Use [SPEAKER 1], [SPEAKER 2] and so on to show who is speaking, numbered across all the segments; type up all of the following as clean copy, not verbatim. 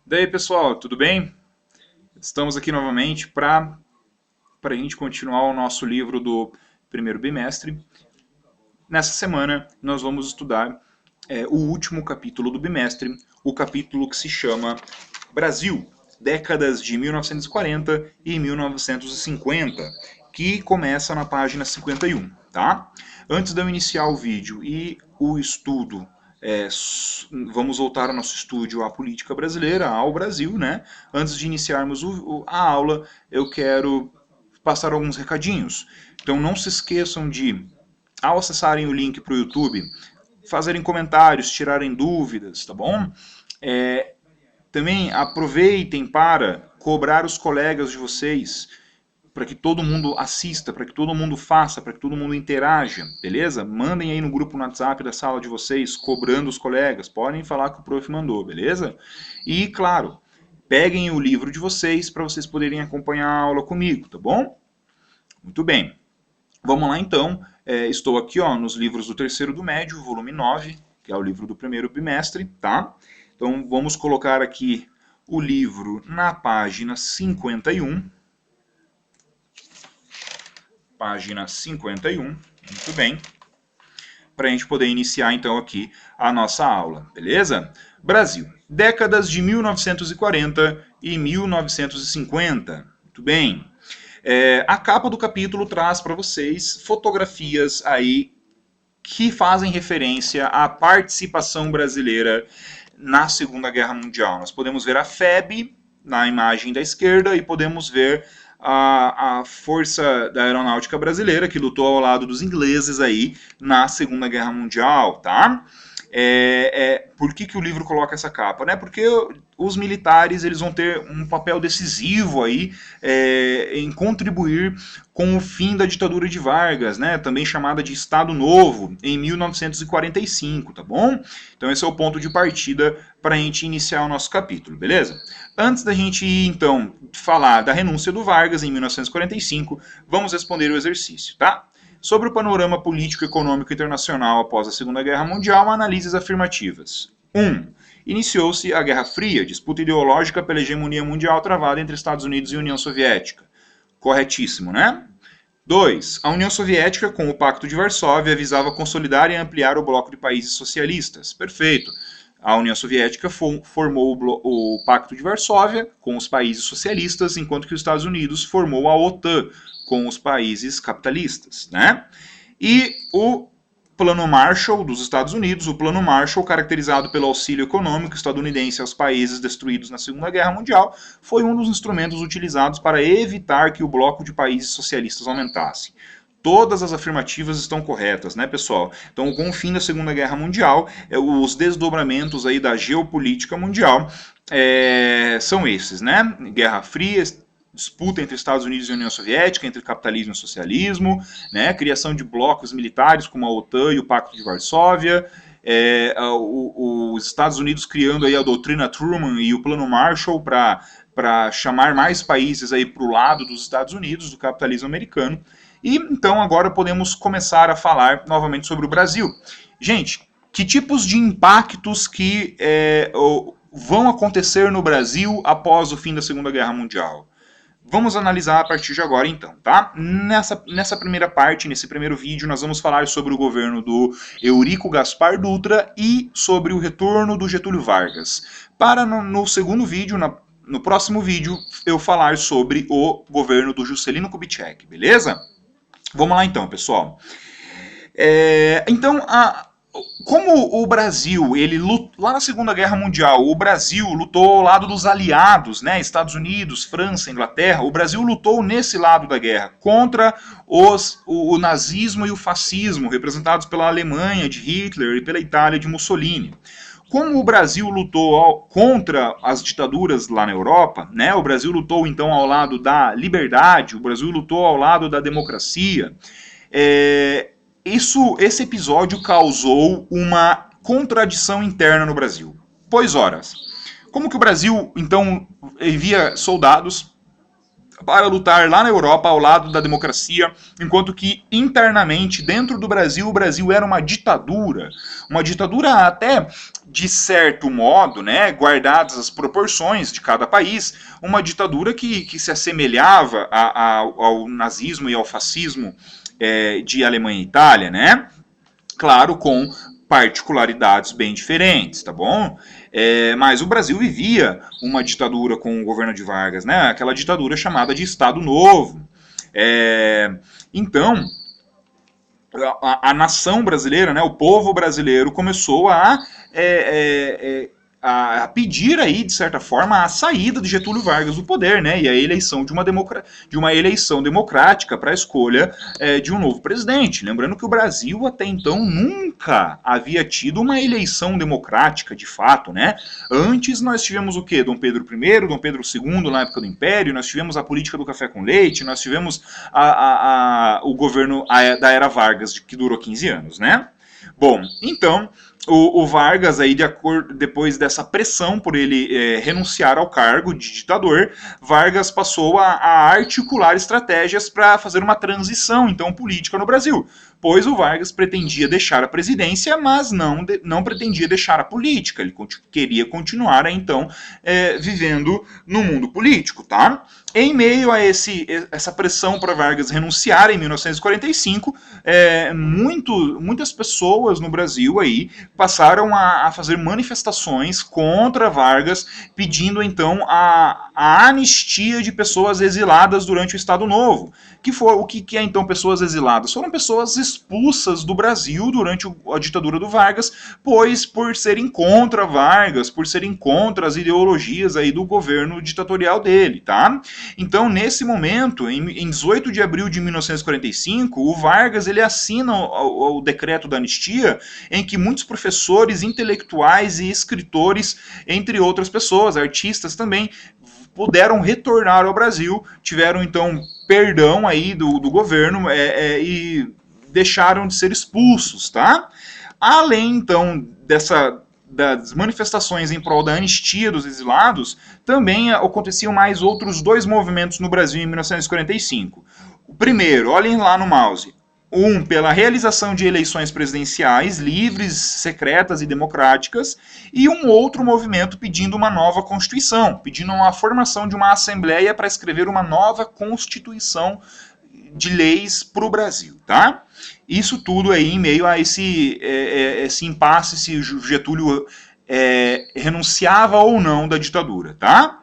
[SPEAKER 1] Daí, pessoal, tudo bem? Estamos aqui novamente para a gente continuar o nosso livro do primeiro bimestre. Nessa semana, nós vamos estudar o último capítulo do bimestre, o capítulo que se chama Brasil, décadas de 1940 e 1950, que começa na página 51, tá? Antes de eu iniciar o vídeo e o estudo, vamos voltar ao nosso estúdio à política brasileira, ao Brasil, né? Antes de iniciarmos a aula, eu quero passar alguns recadinhos. Então não se esqueçam de, ao acessarem o link para o YouTube, fazerem comentários, tirarem dúvidas, tá bom? Também aproveitem para cobrar os colegas de vocês, para que todo mundo assista, para que todo mundo faça, para que todo mundo interaja, beleza? Mandem aí no grupo no WhatsApp da sala de vocês, cobrando os colegas, podem falar que o prof mandou, beleza? E, claro, peguem o livro de vocês para vocês poderem acompanhar a aula comigo, tá bom? Muito bem. Vamos lá então, estou aqui nos livros do terceiro do médio, volume 9, que é o livro do primeiro bimestre, tá? Então vamos colocar aqui o livro na página 51. Página 51, muito bem. Para a gente poder iniciar então aqui a nossa aula, beleza? Brasil, décadas de 1940 e 1950, muito bem. A capa do capítulo traz para vocês fotografias aí que fazem referência à participação brasileira na Segunda Guerra Mundial. Nós podemos ver a FEB na imagem da esquerda e podemos ver a Força da Aeronáutica Brasileira, que lutou ao lado dos ingleses aí na Segunda Guerra Mundial, tá? Por que o livro coloca essa capa? Né? Porque os militares eles vão ter um papel decisivo aí em contribuir com o fim da ditadura de Vargas, né? Também chamada de Estado Novo, em 1945, tá bom? Então esse é o ponto de partida para a gente iniciar o nosso capítulo, beleza? Antes da gente então falar da renúncia do Vargas em 1945, vamos responder o exercício, tá? Sobre o panorama político e econômico internacional após a Segunda Guerra Mundial, análises afirmativas. 1. Iniciou-se a Guerra Fria, disputa ideológica pela hegemonia mundial travada entre Estados Unidos e União Soviética. Corretíssimo, né? 2. A União Soviética, com o Pacto de Varsóvia, visava consolidar e ampliar o bloco de países socialistas. Perfeito. A União Soviética formou o Pacto de Varsóvia com os países socialistas, enquanto que os Estados Unidos formou a OTAN com os países capitalistas, né? E o Plano Marshall dos Estados Unidos, o Plano Marshall, caracterizado pelo auxílio econômico estadunidense aos países destruídos na Segunda Guerra Mundial, foi um dos instrumentos utilizados para evitar que o bloco de países socialistas aumentasse. Todas as afirmativas estão corretas, né, pessoal? Então, com o fim da Segunda Guerra Mundial, os desdobramentos aí da geopolítica mundial são esses, né? Guerra Fria, disputa entre Estados Unidos e União Soviética, entre capitalismo e socialismo, né? Criação de blocos militares como a OTAN e o Pacto de Varsóvia, os Estados Unidos criando aí a doutrina Truman e o Plano Marshall para chamar mais países aí para o lado dos Estados Unidos, do capitalismo americano. E então agora podemos começar a falar novamente sobre o Brasil. Gente, que tipos de impactos que vão acontecer no Brasil após o fim da Segunda Guerra Mundial? Vamos analisar a partir de agora então, tá? Nessa primeira parte, nesse primeiro vídeo, nós vamos falar sobre o governo do Eurico Gaspar Dutra e sobre o retorno do Getúlio Vargas. Para no segundo vídeo, no próximo vídeo, eu falar sobre o governo do Juscelino Kubitschek, beleza? Vamos lá então, pessoal. Como o Brasil, lá na Segunda Guerra Mundial, o Brasil lutou ao lado dos aliados, né, Estados Unidos, França, Inglaterra, o Brasil lutou nesse lado da guerra, contra o nazismo e o fascismo, representados pela Alemanha de Hitler e pela Itália de Mussolini. Como o Brasil lutou contra as ditaduras lá na Europa, né, o Brasil lutou então ao lado da liberdade, o Brasil lutou ao lado da democracia, esse episódio causou uma contradição interna no Brasil. Pois ora, como que o Brasil então envia soldados para lutar lá na Europa ao lado da democracia, enquanto que internamente, dentro do Brasil, o Brasil era uma ditadura até de certo modo, né, guardadas as proporções de cada país, uma ditadura que se assemelhava ao nazismo e ao fascismo de Alemanha e Itália, né? Claro, com particularidades bem diferentes, tá bom? Mas o Brasil vivia uma ditadura com o governo de Vargas, né? Aquela ditadura chamada de Estado Novo. Então, a nação brasileira, né, o povo brasileiro começou a pedir aí, de certa forma, a saída de Getúlio Vargas do poder, né, e a eleição de uma eleição democrática para a escolha de um novo presidente. Lembrando que o Brasil até então nunca havia tido uma eleição democrática de fato, né? Antes nós tivemos o quê? Dom Pedro I, Dom Pedro II na época do Império, nós tivemos a política do café com leite, nós tivemos o governo da Era Vargas, que durou 15 anos, né? Bom, então, o Vargas, aí, depois dessa pressão por ele renunciar ao cargo de ditador, Vargas passou a articular estratégias para fazer uma transição, então, política no Brasil. Pois o Vargas pretendia deixar a presidência, mas não pretendia deixar a política. Ele queria continuar, então, vivendo no mundo político, tá? Em meio a essa pressão para Vargas renunciar em 1945, muitas pessoas no Brasil aí passaram a fazer manifestações contra Vargas, pedindo então a anistia de pessoas exiladas durante o Estado Novo. O que é então pessoas exiladas? Foram pessoas expulsas do Brasil durante a ditadura do Vargas, pois por serem contra Vargas, por serem contra as ideologias aí do governo ditatorial dele, tá? Então, nesse momento, em 18 de abril de 1945, o Vargas ele assina o decreto da anistia, em que muitos professores, intelectuais e escritores, entre outras pessoas, artistas também, puderam retornar ao Brasil, tiveram então perdão aí do governo e deixaram de ser expulsos, tá? Além então das manifestações em prol da anistia dos exilados, também aconteciam mais outros dois movimentos no Brasil em 1945. O primeiro, olhem lá no mouse, pela realização de eleições presidenciais livres, secretas e democráticas, e um outro movimento pedindo uma nova Constituição, pedindo a formação de uma Assembleia para escrever uma nova Constituição de leis para o Brasil, tá? Isso tudo aí em meio a esse impasse, se Getúlio renunciava ou não da ditadura, tá?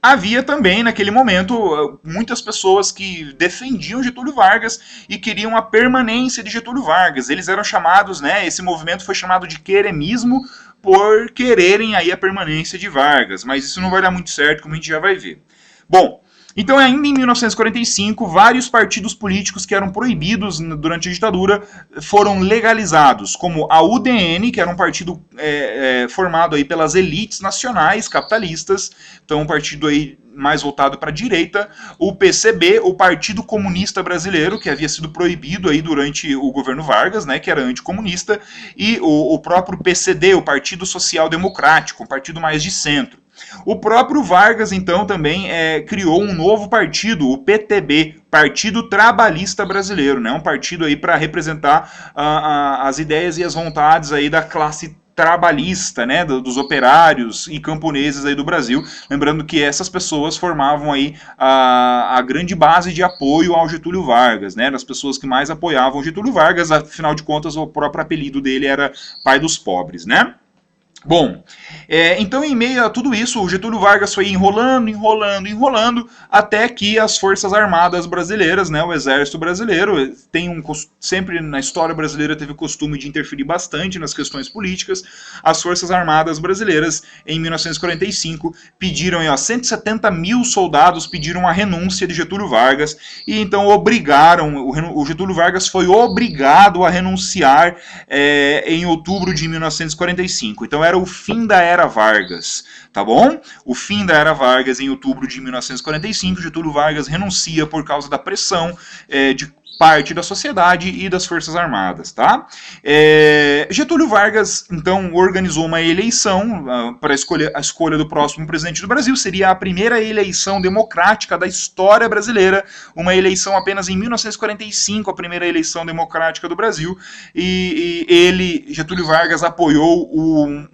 [SPEAKER 1] Havia também, naquele momento, muitas pessoas que defendiam Getúlio Vargas e queriam a permanência de Getúlio Vargas. Eles eram chamados, né, esse movimento foi chamado de queremismo por quererem aí a permanência de Vargas, mas isso não vai dar muito certo, como a gente já vai ver. Bom, então, ainda em 1945, vários partidos políticos que eram proibidos durante a ditadura foram legalizados, como a UDN, que era um partido formado aí pelas elites nacionais capitalistas, então um partido aí mais voltado para a direita, o PCB, o Partido Comunista Brasileiro, que havia sido proibido aí durante o governo Vargas, né, que era anticomunista, e o próprio PCD, o Partido Social Democrático, um partido mais de centro. O próprio Vargas, então, também criou um novo partido, o PTB, Partido Trabalhista Brasileiro, né? Um partido aí para representar as ideias e as vontades aí da classe trabalhista, né, dos operários e camponeses aí do Brasil, lembrando que essas pessoas formavam aí a grande base de apoio ao Getúlio Vargas, né, das pessoas que mais apoiavam Getúlio Vargas, afinal de contas o próprio apelido dele era pai dos pobres, né? Bom, então em meio a tudo isso, o Getúlio Vargas foi enrolando, até que as Forças Armadas Brasileiras, né, o Exército Brasileiro, sempre na história brasileira teve o costume de interferir bastante nas questões políticas. As Forças Armadas Brasileiras, em 1945, pediram, 170 mil soldados pediram a renúncia de Getúlio Vargas, e então o Getúlio Vargas foi obrigado a renunciar em outubro de 1945. Então era o fim da Era Vargas, tá bom? O fim da Era Vargas em outubro de 1945, Getúlio Vargas renuncia por causa da pressão parte da sociedade e das Forças Armadas, tá? Getúlio Vargas, então, organizou uma eleição para a escolha do próximo presidente do Brasil. Seria a primeira eleição democrática da história brasileira, uma eleição apenas em 1945, a primeira eleição democrática do Brasil, e ele, Getúlio Vargas, apoiou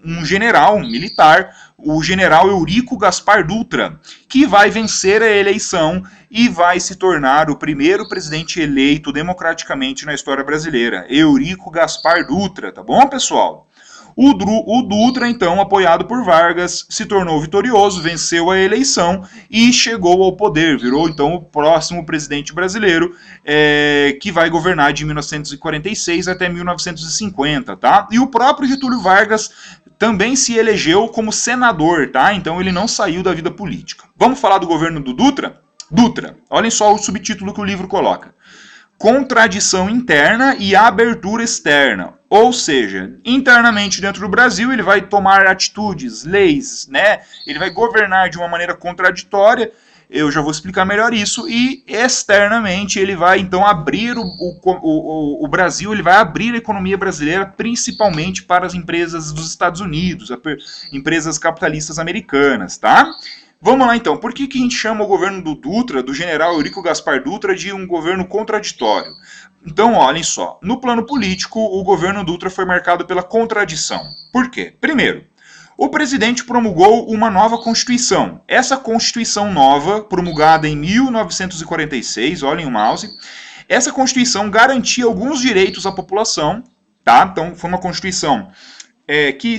[SPEAKER 1] um general militar, o general Eurico Gaspar Dutra, que vai vencer a eleição e vai se tornar o primeiro presidente eleito democraticamente na história brasileira. Eurico Gaspar Dutra, tá bom, pessoal? O Dutra, então, apoiado por Vargas, se tornou vitorioso, venceu a eleição e chegou ao poder. Virou, então, o próximo presidente brasileiro, que vai governar de 1946 até 1950, tá? E o próprio Getúlio Vargas também se elegeu como senador, tá? Então ele não saiu da vida política. Vamos falar do governo do Dutra? Dutra, olhem só o subtítulo que o livro coloca. Contradição interna e abertura externa. Ou seja, internamente dentro do Brasil ele vai tomar atitudes, leis, né? Ele vai governar de uma maneira contraditória. Eu já vou explicar melhor isso. E externamente ele vai então abrir o Brasil, ele vai abrir a economia brasileira principalmente para as empresas dos Estados Unidos, empresas capitalistas americanas, tá? Vamos lá então, por que a gente chama o governo do Dutra, do general Eurico Gaspar Dutra, de um governo contraditório? Então, olhem só, no plano político, o governo Dutra foi marcado pela contradição. Por quê? Primeiro, o presidente promulgou uma nova Constituição. Essa Constituição nova, promulgada em 1946, olhem o mouse, essa Constituição garantia alguns direitos à população, tá? Então, foi uma Constituição que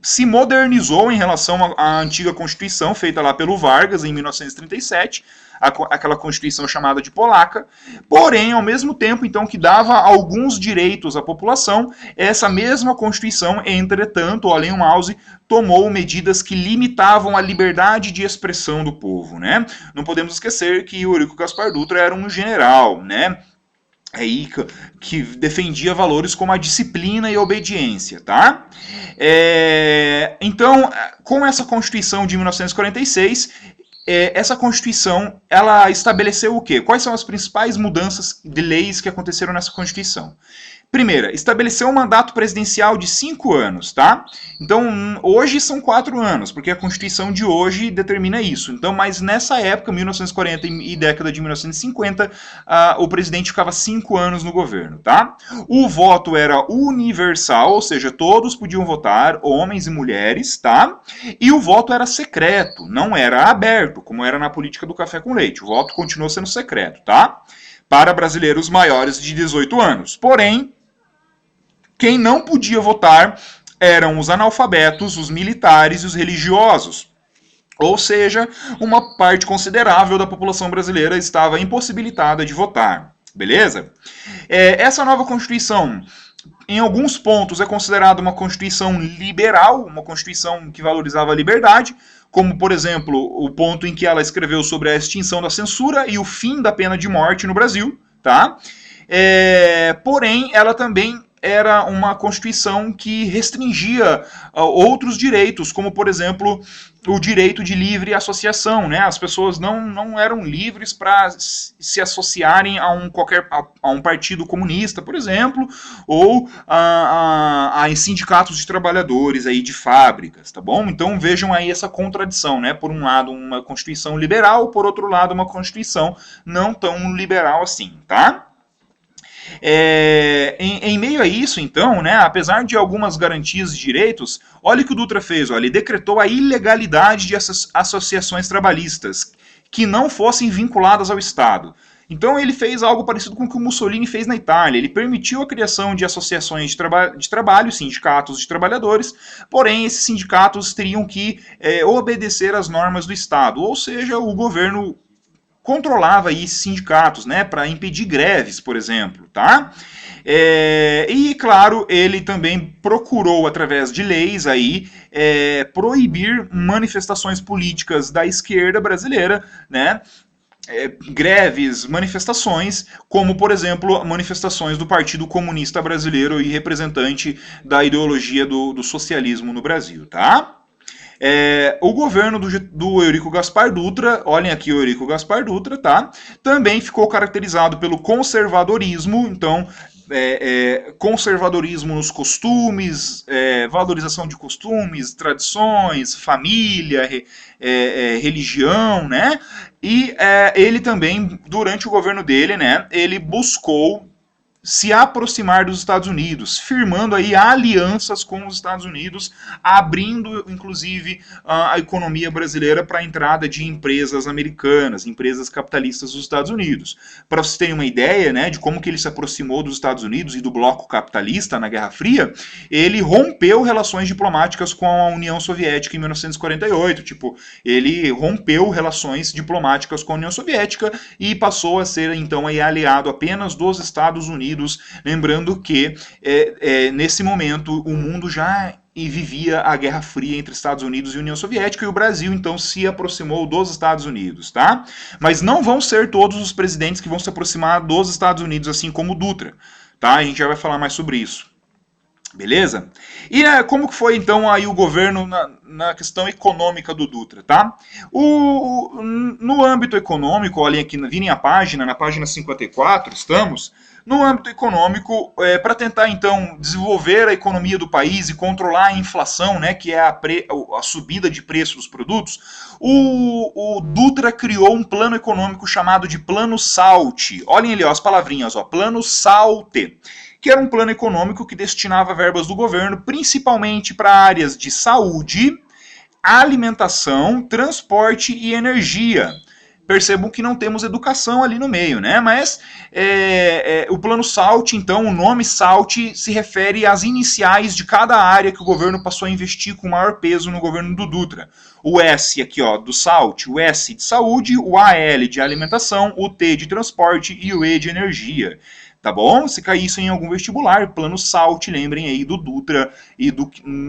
[SPEAKER 1] se modernizou em relação à antiga Constituição, feita lá pelo Vargas, em 1937, aquela Constituição chamada de Polaca, porém, ao mesmo tempo, então, que dava alguns direitos à população, essa mesma Constituição, entretanto, olhem o mouse, tomou medidas que limitavam a liberdade de expressão do povo, né? Não podemos esquecer que o Eurico Gaspar Dutra era um general, né? Aí que defendia valores como a disciplina e a obediência, tá? Então, com essa Constituição de 1946, essa Constituição, ela estabeleceu o quê? Quais são as principais mudanças de leis que aconteceram nessa Constituição? Primeira, estabeleceu um mandato presidencial de 5 anos, tá? Então, hoje são 4 anos, porque a Constituição de hoje determina isso. Então, mas nessa época, 1940 e década de 1950, o presidente ficava 5 anos no governo, tá? O voto era universal, ou seja, todos podiam votar, homens e mulheres, tá? E o voto era secreto, não era aberto, como era na política do café com leite. O voto continuou sendo secreto, tá? Para brasileiros maiores de 18 anos. Porém, quem não podia votar eram os analfabetos, os militares e os religiosos. Ou seja, uma parte considerável da população brasileira estava impossibilitada de votar. Beleza? Essa nova Constituição, em alguns pontos, é considerada uma Constituição liberal, uma Constituição que valorizava a liberdade, como, por exemplo, o ponto em que ela escreveu sobre a extinção da censura e o fim da pena de morte no Brasil, tá? Porém, ela também era uma Constituição que restringia outros direitos, como, por exemplo, o direito de livre associação, né? As pessoas não eram livres para se associarem a um partido comunista, por exemplo, ou a sindicatos de trabalhadores aí de fábricas, tá bom? Então vejam aí essa contradição, né? Por um lado, uma Constituição liberal, por outro lado, uma Constituição não tão liberal assim, tá? Em meio a isso, então, né, apesar de algumas garantias de direitos, olha o que o Dutra fez, ele decretou a ilegalidade de associações trabalhistas que não fossem vinculadas ao Estado. Então ele fez algo parecido com o que o Mussolini fez na Itália. Ele permitiu a criação de associações de trabalho, sindicatos de trabalhadores, porém esses sindicatos teriam que obedecer às normas do Estado, ou seja, o governo controlava aí esses sindicatos, né, para impedir greves, por exemplo, tá? E, claro, ele também procurou, através de leis aí, proibir manifestações políticas da esquerda brasileira, né? Greves, manifestações, como, por exemplo, manifestações do Partido Comunista Brasileiro e representante da ideologia do socialismo no Brasil, tá? O governo do Eurico Gaspar Dutra, olhem aqui o Eurico Gaspar Dutra, tá? Também ficou caracterizado pelo conservadorismo, então conservadorismo nos costumes, valorização de costumes, tradições, família, religião, né? E ele também, durante o governo dele, né, ele buscou se aproximar dos Estados Unidos, firmando aí alianças com os Estados Unidos, abrindo inclusive a economia brasileira para a entrada de empresas americanas, empresas capitalistas dos Estados Unidos. Para vocês terem uma ideia, né, de como que ele se aproximou dos Estados Unidos e do bloco capitalista na Guerra Fria, ele rompeu relações diplomáticas com a União Soviética em 1948, tipo, ele rompeu relações diplomáticas com a União Soviética e passou a ser então aí aliado apenas dos Estados Unidos. Lembrando que nesse momento o mundo já vivia a Guerra Fria entre Estados Unidos e União Soviética, e o Brasil então se aproximou dos Estados Unidos, tá? Mas não vão ser todos os presidentes que vão se aproximar dos Estados Unidos, assim como o Dutra, tá? A gente já vai falar mais sobre isso. Beleza? E como que foi então aí o governo na questão econômica do Dutra, tá? No âmbito econômico, olhem aqui, virem a página, na página 54 estamos, no âmbito econômico, para tentar então desenvolver a economia do país e controlar a inflação, né, que é a subida de preço dos produtos, o Dutra criou um plano econômico chamado de Plano SALT. Olhem ali, ó, as palavrinhas, ó, Plano SALT, que era um plano econômico que destinava verbas do governo principalmente para áreas de saúde, alimentação, transporte e energia. Percebam que não temos educação ali no meio, né? Mas o plano SALT, então, o nome SALT se refere às iniciais de cada área que o governo passou a investir com maior peso no governo do Dutra. O S aqui, ó, do SALT, o S de saúde, o AL de alimentação, o T de transporte e o E de energia. Tá bom? Se cair isso em algum vestibular, plano SALT, lembrem aí do Dutra e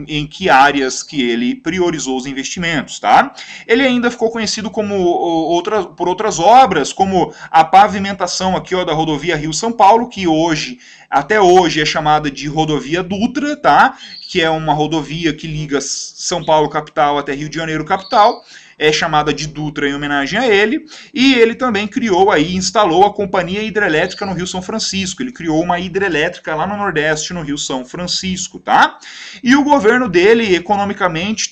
[SPEAKER 1] em que áreas que ele priorizou os investimentos, tá? Ele ainda ficou conhecido como por outras obras, como a pavimentação aqui, ó, da rodovia Rio-São Paulo, que até hoje é chamada de rodovia Dutra, tá? Que é uma rodovia que liga São Paulo capital até Rio de Janeiro capital. É chamada de Dutra em homenagem a ele, e ele também instalou a Companhia Hidrelétrica no Rio São Francisco. Ele criou uma hidrelétrica lá no Nordeste, no Rio São Francisco, tá? E o governo dele, economicamente,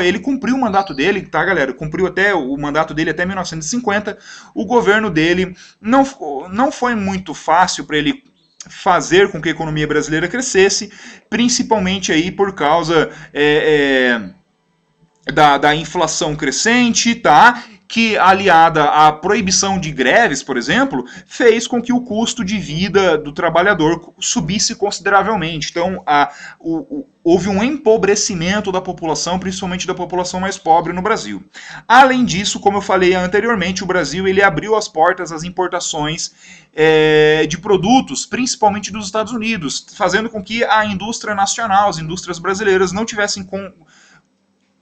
[SPEAKER 1] ele cumpriu o mandato dele, tá, galera? Cumpriu o mandato dele até 1950. O governo dele não foi muito fácil para ele fazer com que a economia brasileira crescesse, principalmente aí por causa da inflação crescente, tá? Que, aliada à proibição de greves, por exemplo, fez com que o custo de vida do trabalhador subisse consideravelmente. Então, houve um empobrecimento da população, principalmente da população mais pobre no Brasil. Além disso, como eu falei anteriormente, o Brasil ele abriu as portas às importações de produtos, principalmente dos Estados Unidos, fazendo com que a indústria nacional, as indústrias brasileiras, não tivessem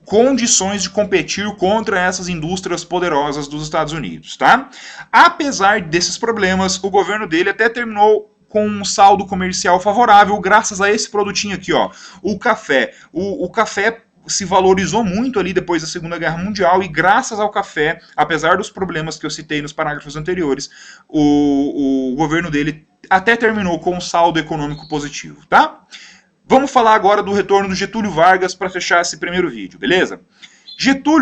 [SPEAKER 1] condições de competir contra essas indústrias poderosas dos Estados Unidos, tá? Apesar desses problemas, o governo dele até terminou com um saldo comercial favorável graças a esse produtinho aqui, ó, o café. O café se valorizou muito ali depois da Segunda Guerra Mundial e graças ao café, apesar dos problemas que eu citei nos parágrafos anteriores, o governo dele até terminou com um saldo econômico positivo, tá? Vamos falar agora do retorno do Getúlio Vargas para fechar esse primeiro vídeo, beleza?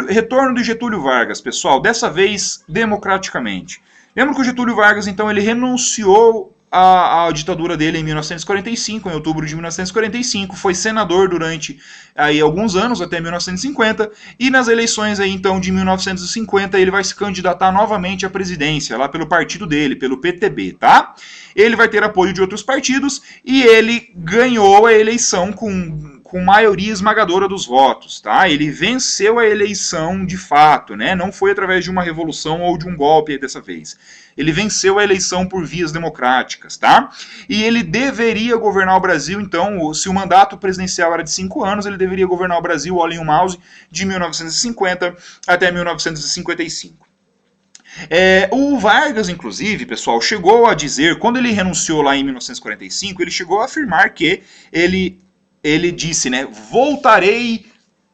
[SPEAKER 1] Retorno do Getúlio Vargas, pessoal, dessa vez democraticamente. Lembra que o Getúlio Vargas, então, ele renunciou à ditadura dele em 1945, em outubro de 1945, foi senador durante aí, alguns anos, até 1950, e nas eleições aí, então, de 1950, ele vai se candidatar novamente à presidência, lá pelo partido dele, pelo PTB, tá? Ele vai ter apoio de outros partidos, e ele ganhou a eleição com maioria esmagadora dos votos, tá? Ele venceu a eleição de fato, né? Não foi através de uma revolução ou de um golpe dessa vez. Ele venceu a eleição por vias democráticas, tá? E ele deveria governar o Brasil, então, se o mandato presidencial era de 5 anos, ele deveria governar o Brasil, olhem o mouse, de 1950 até 1955. O Vargas, inclusive, pessoal, chegou a dizer, quando ele renunciou lá em 1945, ele chegou a afirmar que ele disse, né, voltarei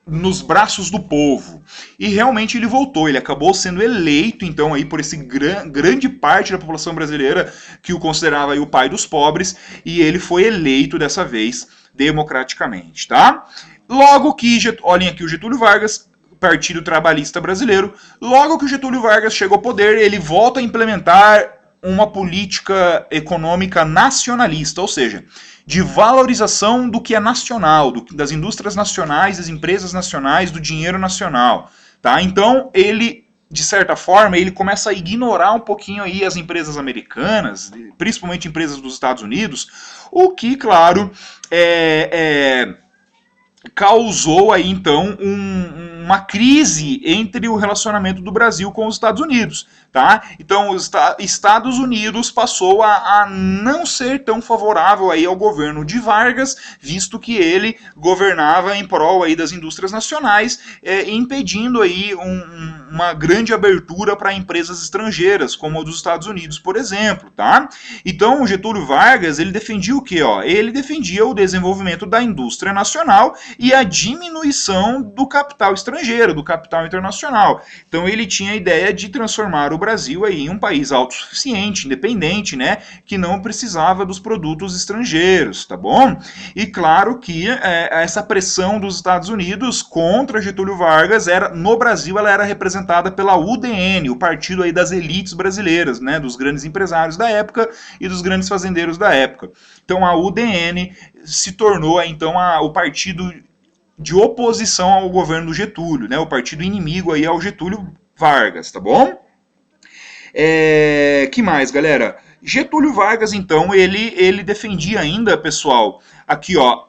[SPEAKER 1] nos braços do povo. E realmente ele voltou, ele acabou sendo eleito, então, aí por esse grande parte da população brasileira que o considerava aí o pai dos pobres, e ele foi eleito dessa vez democraticamente, tá? Logo que, olhem aqui o Getúlio Vargas, Partido Trabalhista Brasileiro, logo que o Getúlio Vargas chegou ao poder, ele volta a implementar uma política econômica nacionalista, ou seja, de valorização do que é nacional, das indústrias nacionais, das empresas nacionais, do dinheiro nacional. Tá? Então, ele, de certa forma, ele começa a ignorar um pouquinho aí as empresas americanas, principalmente empresas dos Estados Unidos, o que, claro, causou aí, então, uma crise entre o relacionamento do Brasil com os Estados Unidos. Tá? Então, os Estados Unidos passou a não ser tão favorável aí ao governo de Vargas, visto que ele governava em prol aí das indústrias nacionais, impedindo aí uma grande abertura para empresas estrangeiras, como a dos Estados Unidos, por exemplo. Tá? Então, o Getúlio Vargas, ele defendia o quê? Ele defendia o desenvolvimento da indústria nacional e a diminuição do capital estrangeiro, do capital internacional. Então, ele tinha a ideia de transformar o Brasil aí em um país autossuficiente, independente, né, que não precisava dos produtos estrangeiros, tá bom? E claro que essa pressão dos Estados Unidos contra Getúlio Vargas no Brasil ela era representada pela UDN, o partido aí das elites brasileiras, né, dos grandes empresários da época e dos grandes fazendeiros da época. Então a UDN se tornou então o partido de oposição ao governo do Getúlio, né, o partido inimigo aí ao Getúlio Vargas, tá bom? Que mais, galera? Getúlio Vargas, então, ele defendia ainda, pessoal, aqui, ó,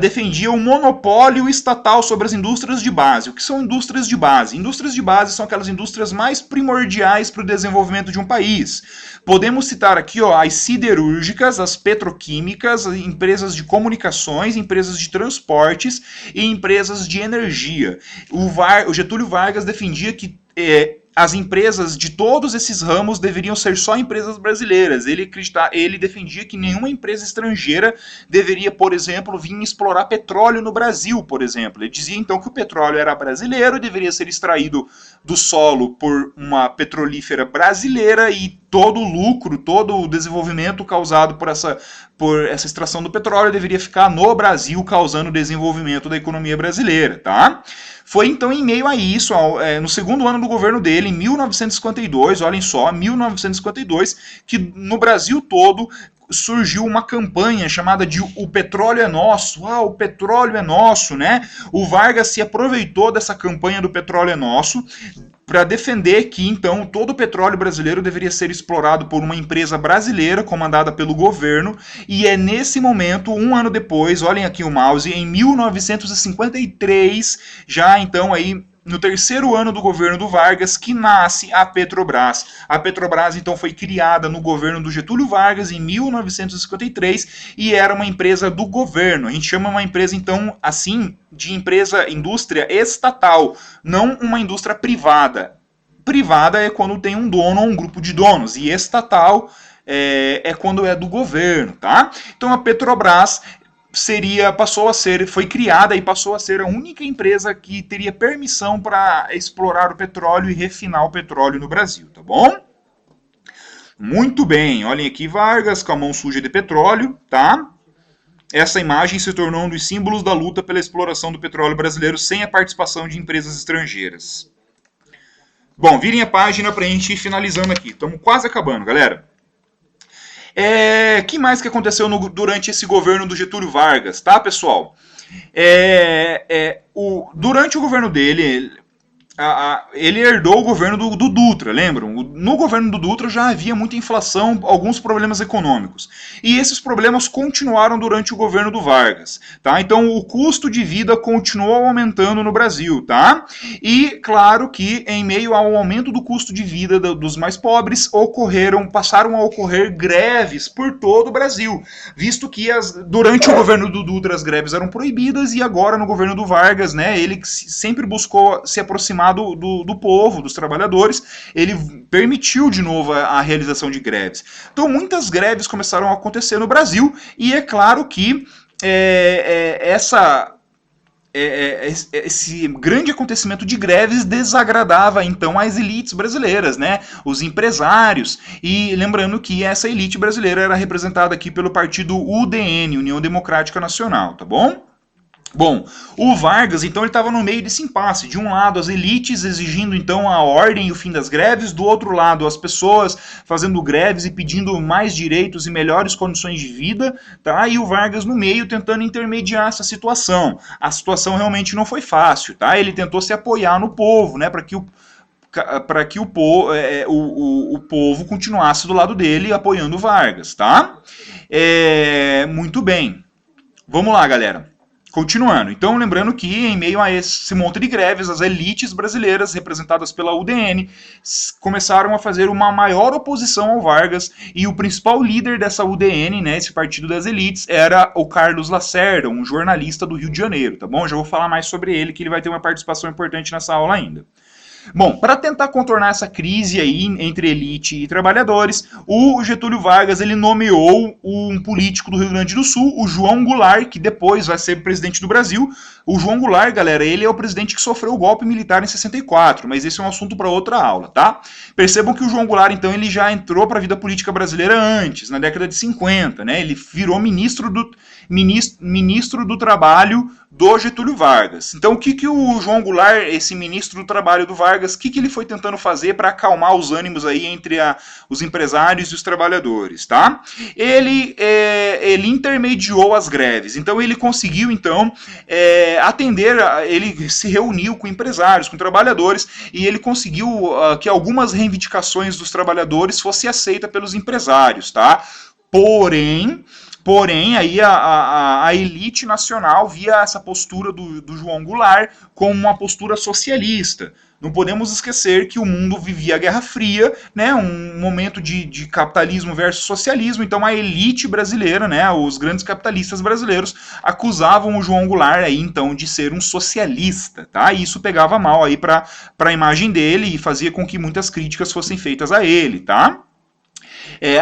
[SPEAKER 1] defendia o monopólio estatal sobre as indústrias de base. O que são indústrias de base? Indústrias de base são aquelas indústrias mais primordiais para o desenvolvimento de um país. Podemos citar aqui, ó, as siderúrgicas, as petroquímicas, as empresas de comunicações, empresas de transportes e empresas de energia. O Getúlio Vargas defendia que as empresas de todos esses ramos deveriam ser só empresas brasileiras. Ele defendia que nenhuma empresa estrangeira deveria, por exemplo, vir explorar petróleo no Brasil, por exemplo. Ele dizia então que o petróleo era brasileiro, deveria ser extraído do solo por uma petrolífera brasileira e todo o lucro, todo o desenvolvimento causado por essa extração do petróleo deveria ficar no Brasil, causando o desenvolvimento da economia brasileira, tá? Foi então em meio a isso, no segundo ano do governo dele, em 1952, olhem só, 1952, que no Brasil todo surgiu uma campanha chamada de O Petróleo é Nosso. O petróleo é nosso, né? O Vargas se aproveitou dessa campanha do Petróleo é Nosso para defender que, então, todo o petróleo brasileiro deveria ser explorado por uma empresa brasileira comandada pelo governo, e é nesse momento, um ano depois, olhem aqui o mouse, em 1953, já então aí no terceiro ano do governo do Vargas, que nasce a Petrobras. A Petrobras, então, foi criada no governo do Getúlio Vargas em 1953 e era uma empresa do governo. A gente chama uma empresa, então, assim, de indústria estatal, não uma indústria privada. Privada é quando tem um dono ou um grupo de donos, e estatal é quando é do governo, tá? Então, a Petrobras foi criada e passou a ser a única empresa que teria permissão para explorar o petróleo e refinar o petróleo no Brasil, tá bom? Muito bem, olhem aqui Vargas com a mão suja de petróleo, tá? Essa imagem se tornou um dos símbolos da luta pela exploração do petróleo brasileiro sem a participação de empresas estrangeiras. Bom, virem a página para a gente ir finalizando aqui, estamos quase acabando, galera. Que mais que aconteceu durante esse governo do Getúlio Vargas, tá, pessoal? Durante o governo dele, ele herdou o governo do Dutra, lembram? No governo do Dutra já havia muita inflação, alguns problemas econômicos. E esses problemas continuaram durante o governo do Vargas, tá? Então o custo de vida continuou aumentando no Brasil, tá? E claro que em meio ao aumento do custo de vida dos mais pobres, passaram a ocorrer greves por todo o Brasil, visto que durante o governo do Dutra as greves eram proibidas e agora no governo do Vargas, né, ele sempre buscou se aproximar do povo, dos trabalhadores, ele permitiu de novo a realização de greves. Então muitas greves começaram a acontecer no Brasil e é claro que esse grande acontecimento de greves desagradava então as elites brasileiras, né? Os empresários. E lembrando que essa elite brasileira era representada aqui pelo partido UDN, União Democrática Nacional, tá bom? Bom, o Vargas, então, ele estava no meio desse impasse. De um lado, as elites exigindo, então, a ordem e o fim das greves. Do outro lado, as pessoas fazendo greves e pedindo mais direitos e melhores condições de vida, tá? E o Vargas no meio tentando intermediar essa situação. A situação realmente não foi fácil, tá? Ele tentou se apoiar no povo, né? Para que o povo continuasse do lado dele, apoiando o Vargas, tá? Muito bem. Vamos lá, galera. Continuando, então lembrando que em meio a esse monte de greves, as elites brasileiras, representadas pela UDN, começaram a fazer uma maior oposição ao Vargas, e o principal líder dessa UDN, né, esse partido das elites, era o Carlos Lacerda, um jornalista do Rio de Janeiro, tá bom? Já vou falar mais sobre ele, que ele vai ter uma participação importante nessa aula ainda. Bom, para tentar contornar essa crise aí entre elite e trabalhadores, o Getúlio Vargas ele nomeou um político do Rio Grande do Sul, o João Goulart, que depois vai ser presidente do Brasil. O João Goulart, galera, ele é o presidente que sofreu o golpe militar em 64, mas esse é um assunto para outra aula, tá? Percebam que o João Goulart, então, ele já entrou para a vida política brasileira antes, na década de 50, né? Ele virou ministro do Trabalho do Getúlio Vargas. Então, o que o João Goulart, esse ministro do Trabalho do Vargas, o que ele foi tentando fazer para acalmar os ânimos aí entre os empresários e os trabalhadores, tá? Ele intermediou as greves. Então, ele conseguiu, então, atender, ele se reuniu com empresários, com trabalhadores, e ele conseguiu que algumas reivindicações dos trabalhadores fossem aceitas pelos empresários, tá? Porém, aí a elite nacional via essa postura do João Goulart como uma postura socialista. Não podemos esquecer que o mundo vivia a Guerra Fria, né, um momento de capitalismo versus socialismo. Então a elite brasileira, né, os grandes capitalistas brasileiros, acusavam o João Goulart aí, então, de ser um socialista. Tá? E isso pegava mal aí para a imagem dele e fazia com que muitas críticas fossem feitas a ele. Tá?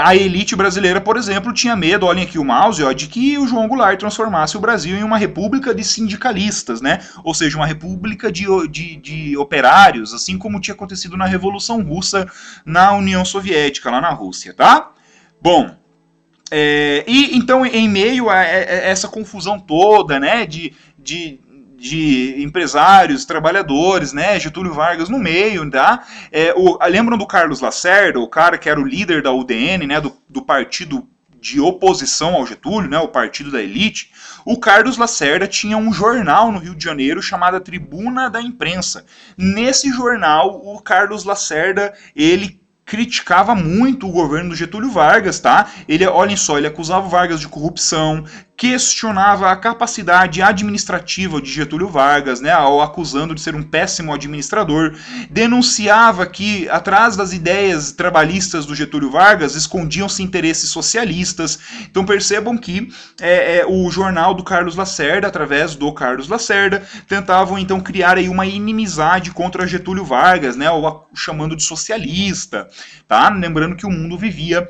[SPEAKER 1] A elite brasileira, por exemplo, tinha medo, olhem aqui o mouse, ó, de que o João Goulart transformasse o Brasil em uma república de sindicalistas, né? Ou seja, uma república de operários, assim como tinha acontecido na Revolução Russa na União Soviética, lá na Rússia, tá? Bom, e então, em meio a essa confusão toda, né, de empresários, trabalhadores, né, Getúlio Vargas no meio, tá? Lembram do Carlos Lacerda, o cara que era o líder da UDN, né, do partido de oposição ao Getúlio, né, o partido da elite? O Carlos Lacerda tinha um jornal no Rio de Janeiro chamado Tribuna da Imprensa. Nesse jornal, o Carlos Lacerda, ele criticava muito o governo do Getúlio Vargas, tá? Olhem só, ele acusava o Vargas de corrupção, questionava a capacidade administrativa de Getúlio Vargas, né, ao acusando de ser um péssimo administrador, denunciava que atrás das ideias trabalhistas do Getúlio Vargas escondiam-se interesses socialistas. Então percebam que o jornal do Carlos Lacerda, através do Carlos Lacerda, tentavam então criar aí uma inimizade contra Getúlio Vargas, né, o chamando de socialista, tá? Lembrando que o mundo vivia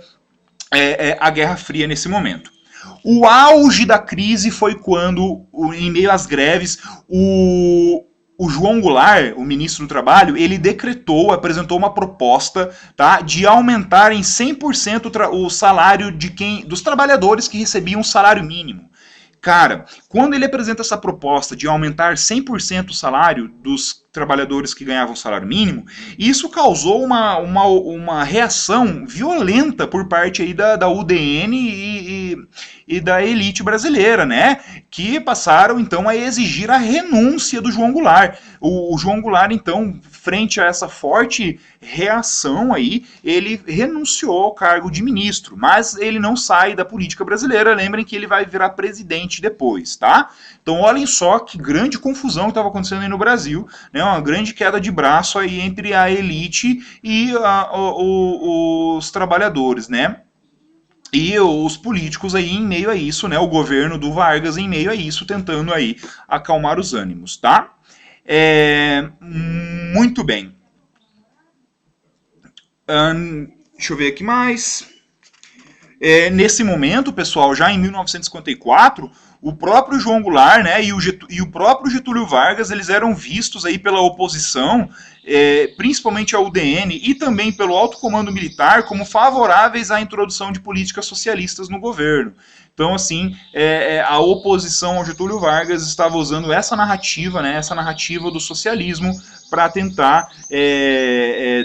[SPEAKER 1] a Guerra Fria nesse momento. O auge da crise foi quando, em meio às greves, o João Goulart, o ministro do Trabalho, ele apresentou uma proposta, tá, de aumentar em 100% o salário dos trabalhadores que recebiam um salário mínimo. Cara, quando ele apresenta essa proposta de aumentar 100% o salário dos trabalhadores que ganhavam salário mínimo, isso causou uma reação violenta por parte aí da UDN e da elite brasileira, né? Que passaram então a exigir a renúncia do João Goulart. O João Goulart, então, frente a essa forte reação aí, ele renunciou ao cargo de ministro, mas ele não sai da política brasileira. Lembrem que ele vai virar presidente depois, tá? Então olhem só que grande confusão que estava acontecendo aí no Brasil, né? Uma grande queda de braço aí entre a elite e os trabalhadores, né? E os políticos aí em meio a isso, né? O governo do Vargas em meio a isso, tentando aí acalmar os ânimos, tá? Muito bem. Deixa eu ver aqui mais. Nesse momento, pessoal, já em 1954, o próprio João Goulart, né, e o próprio Getúlio Vargas, eles eram vistos aí pela oposição, principalmente a UDN e também pelo alto comando militar, como favoráveis à introdução de políticas socialistas no governo. Então, assim, a oposição ao Getúlio Vargas estava usando essa narrativa, né, essa narrativa do socialismo, para tentar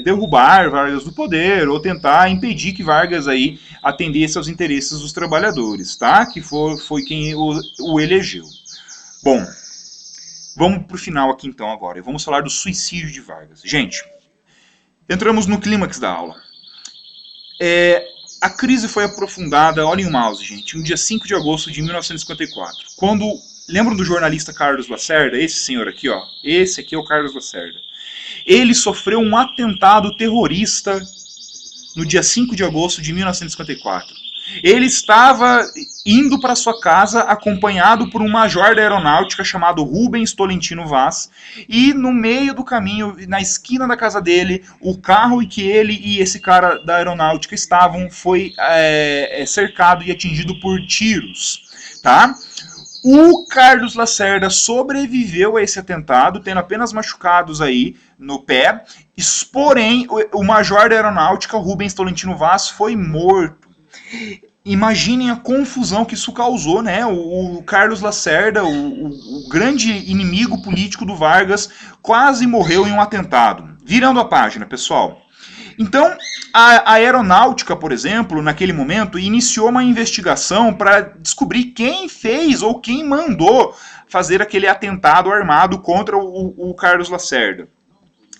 [SPEAKER 1] derrubar Vargas do poder, ou tentar impedir que Vargas aí atendesse aos interesses dos trabalhadores, tá? Que foi quem o elegeu. Bom, vamos para o final aqui então agora. Vamos falar do suicídio de Vargas. Gente, entramos no clímax da aula. A crise foi aprofundada, olhem o mouse, gente, no dia 5 de agosto de 1954, quando, lembram do jornalista Carlos Lacerda? Esse senhor aqui, ó, esse aqui é o Carlos Lacerda. Ele sofreu um atentado terrorista no dia 5 de agosto de 1954. Ele estava indo para sua casa acompanhado por um major da aeronáutica chamado Rubens Tolentino Vaz, e no meio do caminho, na esquina da casa dele, o carro em que ele e esse cara da aeronáutica estavam foi cercado e atingido por tiros, tá? O Carlos Lacerda sobreviveu a esse atentado, tendo apenas machucados aí no pé, porém o major da aeronáutica, Rubens Tolentino Vaz, foi morto. Imaginem a confusão que isso causou, né? O Carlos Lacerda, o grande inimigo político do Vargas, quase morreu em um atentado. Virando a página, pessoal. Então, a aeronáutica, por exemplo, naquele momento, iniciou uma investigação para descobrir quem fez ou quem mandou fazer aquele atentado armado contra o Carlos Lacerda.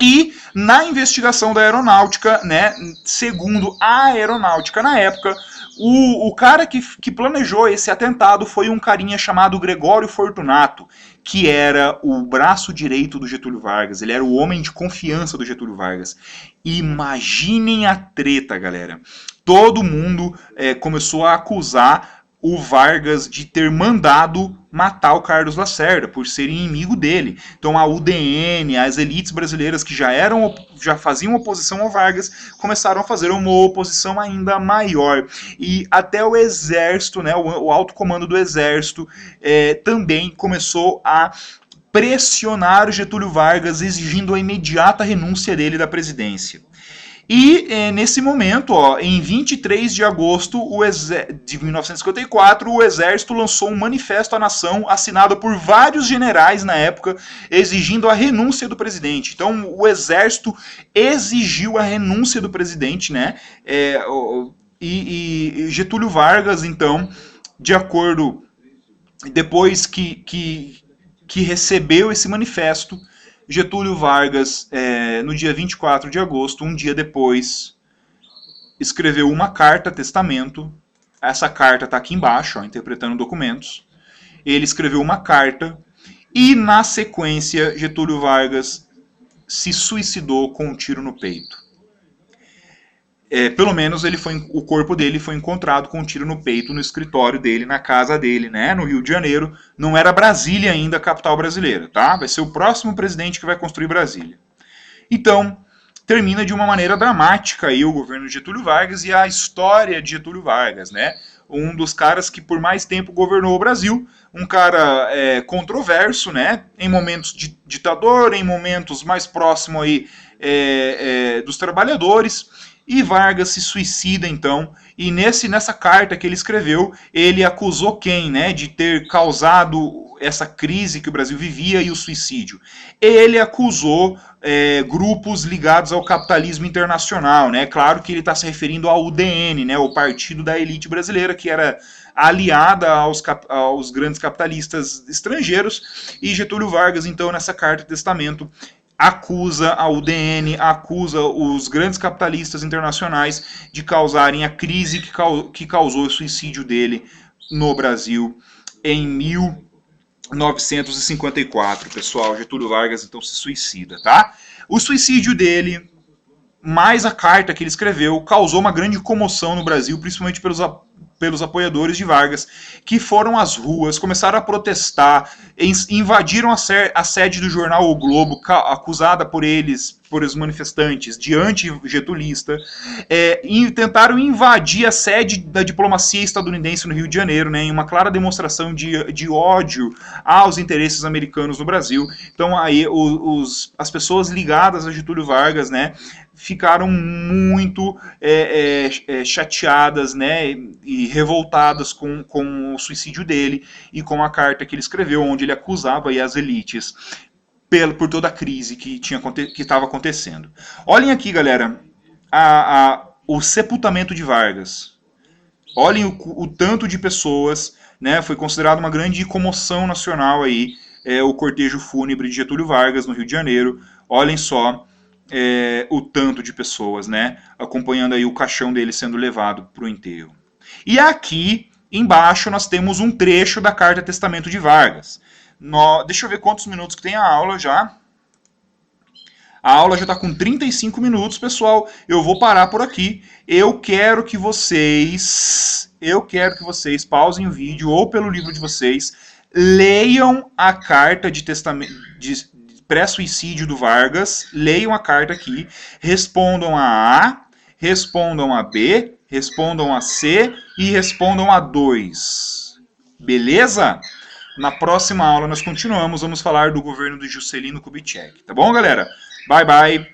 [SPEAKER 1] E na investigação da aeronáutica, né, segundo a aeronáutica na época, o cara que planejou esse atentado foi um carinha chamado Gregório Fortunato, que era o braço direito do Getúlio Vargas. Ele era o homem de confiança do Getúlio Vargas. Imaginem a treta, galera. Todo mundo começou a acusar o Vargas de ter mandado matar o Carlos Lacerda, por ser inimigo dele. Então a UDN, as elites brasileiras que já faziam oposição ao Vargas, começaram a fazer uma oposição ainda maior. E até o exército, né, o alto comando do exército, também começou a pressionar o Getúlio Vargas, exigindo a imediata renúncia dele da presidência. E nesse momento, ó, em 23 de agosto de 1954, o Exército lançou um manifesto à nação assinado por vários generais na época, exigindo a renúncia do presidente. Então, o Exército exigiu a renúncia do presidente, né? E Getúlio Vargas, então, de acordo, depois que recebeu esse manifesto, Getúlio Vargas, no dia 24 de agosto, um dia depois, escreveu uma carta-testamento. Essa carta está aqui embaixo, ó, interpretando documentos. Ele escreveu uma carta e, na sequência, Getúlio Vargas se suicidou com um tiro no peito. Pelo menos o corpo dele foi encontrado com um tiro no peito no escritório dele, na casa dele, né, no Rio de Janeiro. Não era Brasília ainda a capital brasileira, tá? Vai ser o próximo presidente que vai construir Brasília. Então, termina de uma maneira dramática aí o governo de Getúlio Vargas e a história de Getúlio Vargas, né? Um dos caras que por mais tempo governou o Brasil, um cara controverso, né? Em momentos de ditador, em momentos mais próximos aí dos trabalhadores. E Vargas se suicida, então, e nessa carta que ele escreveu, ele acusou quem, né, de ter causado essa crise que o Brasil vivia e o suicídio. Ele acusou grupos ligados ao capitalismo internacional, né? Claro que ele está se referindo ao UDN, né, o partido da elite brasileira, que era aliada aos grandes capitalistas estrangeiros, e Getúlio Vargas, então, nessa carta de testamento, acusa a UDN, acusa os grandes capitalistas internacionais de causarem a crise que causou o suicídio dele no Brasil em 1954, pessoal. Getúlio Vargas, então, se suicida, tá? O suicídio dele, mais a carta que ele escreveu, causou uma grande comoção no Brasil, principalmente pelos apoiadores de Vargas, que foram às ruas, começaram a protestar, invadiram a sede do jornal O Globo, acusada por os manifestantes de anti-getulista, e tentaram invadir a sede da diplomacia estadunidense no Rio de Janeiro, né, em uma clara demonstração de ódio aos interesses americanos no Brasil. Então aí as pessoas ligadas a Getúlio Vargas, né, ficaram muito chateadas, né, e revoltadas com o suicídio dele e com a carta que ele escreveu, onde ele acusava aí as elites por toda a crise que estava acontecendo. Olhem aqui, galera, o sepultamento de Vargas. Olhem o tanto de pessoas, né, foi considerado uma grande comoção nacional aí, o cortejo fúnebre de Getúlio Vargas no Rio de Janeiro. Olhem só o tanto de pessoas, né, acompanhando aí o caixão dele sendo levado para o enterro. E aqui embaixo nós temos um trecho da Carta Testamento de Vargas. Deixa eu ver quantos minutos que tem a aula já. A aula já está com 35 minutos, pessoal. Eu vou parar por aqui. Eu quero que vocês pausem o vídeo ou pelo livro de vocês, leiam a carta de testamento pré-suicídio do Vargas, leiam a carta aqui, respondam a A, respondam a B, respondam a C e respondam a 2. Beleza? Na próxima aula nós continuamos, vamos falar do governo do Juscelino Kubitschek. Tá bom, galera? Bye, bye.